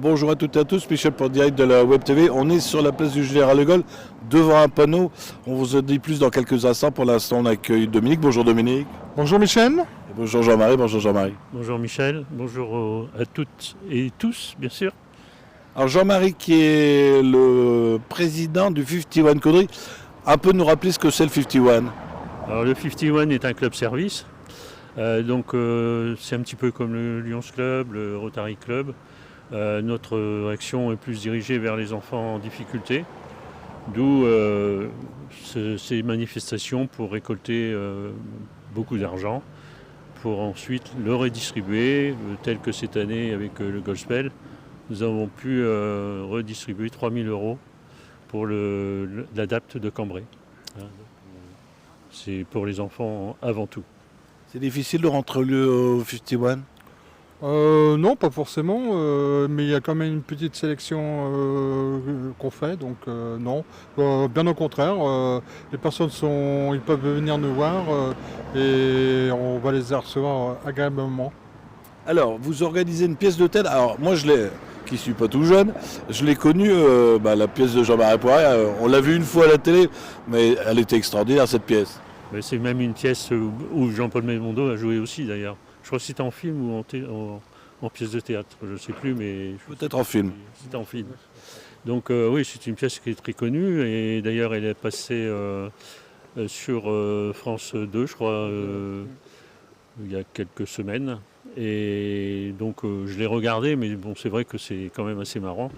bonjour à toutes et à tous, Michel pour direct de la Web TV. On est sur la place du Général de Gaulle, devant un panneau. On vous en dit plus dans quelques instants. Pour l'instant, on accueille Dominique. Bonjour Dominique. Bonjour Michel. Et bonjour Jean-Marie. Bonjour Jean-Marie. Bonjour Michel. Bonjour à toutes et tous, bien sûr. Alors Jean-Marie qui est le président du 51 Caudry. Un peu nous rappeler ce que c'est le 51. Alors le 51 est un club service. Donc c'est un petit peu comme le Lions Club, le Rotary Club. Notre action est plus dirigée vers les enfants en difficulté, d'où ces manifestations pour récolter beaucoup d'argent, pour ensuite le redistribuer, tel que cette année avec le Gospel. Nous avons pu redistribuer 3 000 € pour l'ADAPT de Cambrai. C'est pour les enfants avant tout. C'est difficile de rentrer au 51 ? Non, pas forcément, mais il y a quand même une petite sélection qu'on fait, donc non. Bien au contraire, les personnes ils peuvent venir nous voir et on va les recevoir agréablement. Alors, vous organisez une pièce de théâtre. Alors, moi, qui ne suis pas tout jeune, je l'ai connue, la pièce de Jean-Marie Poiret. On l'a vue une fois à la télé, mais elle était extraordinaire, cette pièce. C'est même une pièce où Jean-Paul Belmondo a joué aussi, d'ailleurs. Je crois que c'était en film ou en pièce de théâtre, je ne sais plus, mais... Peut-être en film. C'était en film. Donc oui, c'est une pièce qui est très connue, et d'ailleurs elle est passée sur France 2, je crois, il y a quelques semaines. Et donc je l'ai regardée, mais bon, c'est vrai que c'est quand même assez marrant.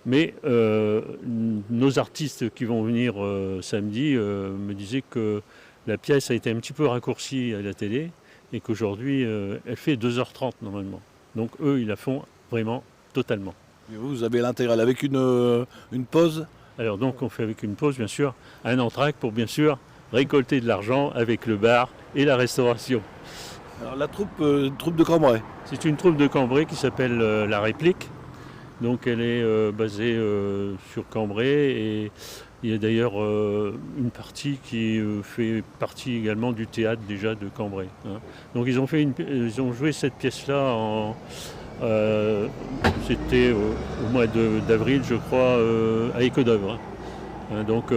Mais nos artistes qui vont venir samedi me disaient que la pièce a été un petit peu raccourcie à la télé, et qu'aujourd'hui, elle fait 2h30 normalement. Donc eux, ils la font vraiment totalement. Et vous avez l'intégrale avec une pause ? Alors donc on fait avec une pause, bien sûr, un entracte pour bien sûr récolter de l'argent avec le bar et la restauration. Alors la troupe de Cambrai. C'est une troupe de Cambrai qui s'appelle La Réplique. Donc elle est basée sur Cambrai, et il y a d'ailleurs une partie qui fait partie également du théâtre déjà de Cambrai. Donc ils ont joué cette pièce-là c'était au mois d'avril, je crois, à Écodœuvre. Donc,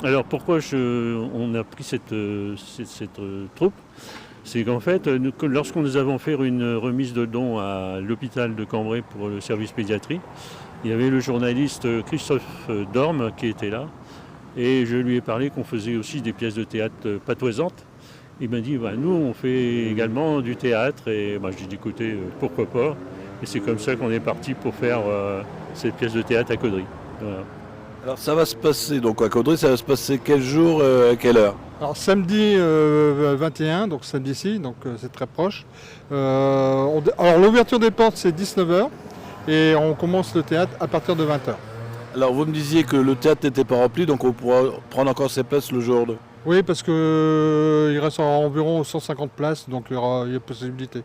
alors pourquoi on a pris cette troupe ? C'est qu'en fait, lorsqu'on nous avons fait une remise de dons à l'hôpital de Cambrai pour le service pédiatrie, il y avait le journaliste Christophe Dorme qui était là, et je lui ai parlé qu'on faisait aussi des pièces de théâtre patoisantes. Il m'a dit, nous on fait également du théâtre, et j'ai dit écoutez, pourquoi pas. Et c'est comme ça qu'on est parti pour faire cette pièce de théâtre à Caudry. Voilà. Alors ça va se passer, donc à Caudry, ça va se passer quel jour, à quelle heure ? Alors samedi 21, donc samedi-ci, donc c'est très proche. Alors l'ouverture des portes c'est 19h et on commence le théâtre à partir de 20h. Alors vous me disiez que le théâtre n'était pas rempli, donc on pourra prendre encore ses places le jour 2. Oui, parce qu'il reste environ 150 places, donc il y a possibilité.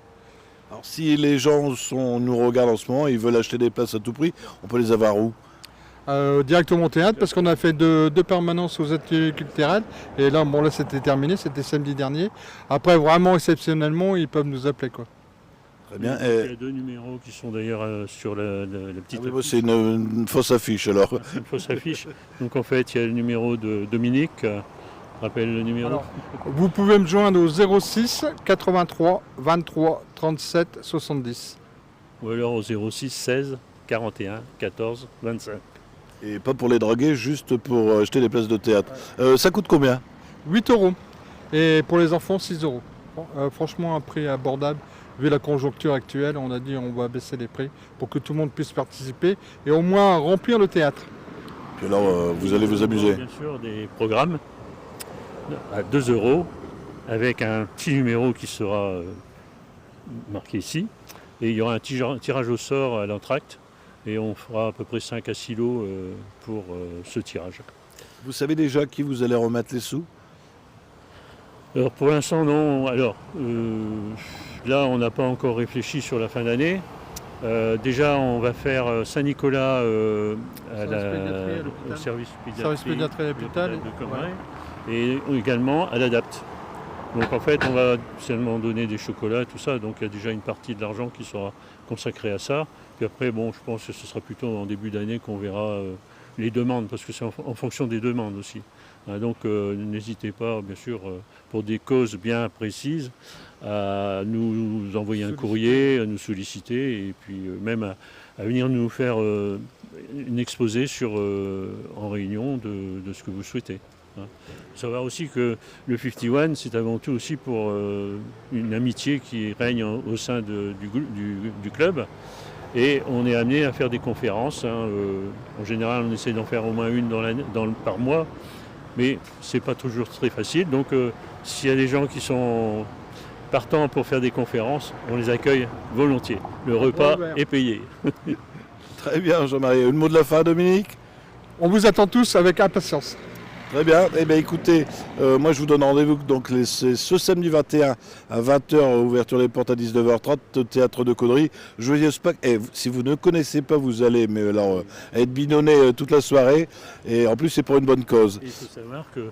Alors si les gens nous regardent en ce moment, ils veulent acheter des places à tout prix, on peut les avoir où ? Directement au théâtre, parce qu'on a fait deux permanences aux ateliers culturels, et là c'était terminé, c'était samedi dernier. Après, vraiment exceptionnellement, ils peuvent nous appeler, quoi. Très bien. Il y a 2 numéros qui sont d'ailleurs sur la petite affiche. C'est une fausse affiche alors. C'est une fausse affiche. Donc en fait, il y a le numéro de Dominique. Rappelle le numéro. Alors, vous pouvez me joindre au 06 83 23 37 70. Ou alors au 06 16 41 14 25. Et pas pour les draguer, juste pour acheter des places de théâtre. Ça coûte combien ? 8 €. Et pour les enfants, 6 €. Franchement, un prix abordable. Vu la conjoncture actuelle, on a dit on va baisser les prix pour que tout le monde puisse participer et au moins remplir le théâtre. Puis alors, vous allez vous amuser. Bien sûr, des programmes à 2 € avec un petit numéro qui sera marqué ici. Et il y aura un tirage au sort à l'entracte. Et on fera à peu près 5 à 6 lots pour ce tirage. Vous savez déjà à qui vous allez remettre les sous ? Alors pour l'instant non. Alors là on n'a pas encore réfléchi sur la fin d'année. Déjà on va faire Saint-Nicolas au service pédiatrie à l'hôpital de Cambrai, et également à l'ADAPT. Donc en fait, on va seulement donner des chocolats, tout ça. Donc il y a déjà une partie de l'argent qui sera consacrée à ça. Puis après, bon, je pense que ce sera plutôt en début d'année qu'on verra les demandes, parce que c'est en fonction des demandes aussi. Donc n'hésitez pas, bien sûr, pour des causes bien précises, à nous envoyer un courrier, à nous solliciter, et puis même à venir nous faire une exposé en réunion de ce que vous souhaitez. Il faut savoir aussi que le 51, c'est avant tout aussi pour une amitié qui règne au sein du club. Et on est amené à faire des conférences. En général, on essaie d'en faire au moins une par mois. Mais ce n'est pas toujours très facile. Donc s'il y a des gens qui sont partants pour faire des conférences, on les accueille volontiers. Le repas est payé. Très bien, Jean-Marie. Un mot de la fin, Dominique? On vous attend tous avec impatience. Très bien. Eh bien, écoutez, moi, je vous donne rendez-vous donc c'est ce samedi 21 à 20h, ouverture des portes à 19h30, au Théâtre de Caudry. Joyeuse Pâques. Et si vous ne connaissez pas, vous allez être binonné toute la soirée. Et en plus, c'est pour une bonne cause. Il faut savoir que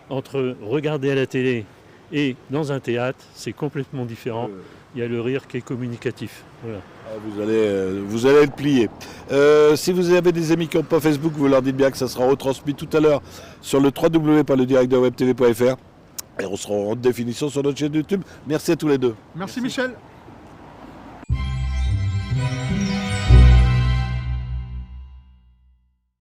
entre regarder à la télé et dans un théâtre, c'est complètement différent. Il y a le rire qui est communicatif. Voilà. Vous allez le plier. Si vous avez des amis qui n'ont pas Facebook, vous leur dites bien que ça sera retransmis tout à l'heure sur le www.ledirectdewebtv.fr et on sera en définition sur notre chaîne YouTube. Merci à tous les deux. Merci. Michel.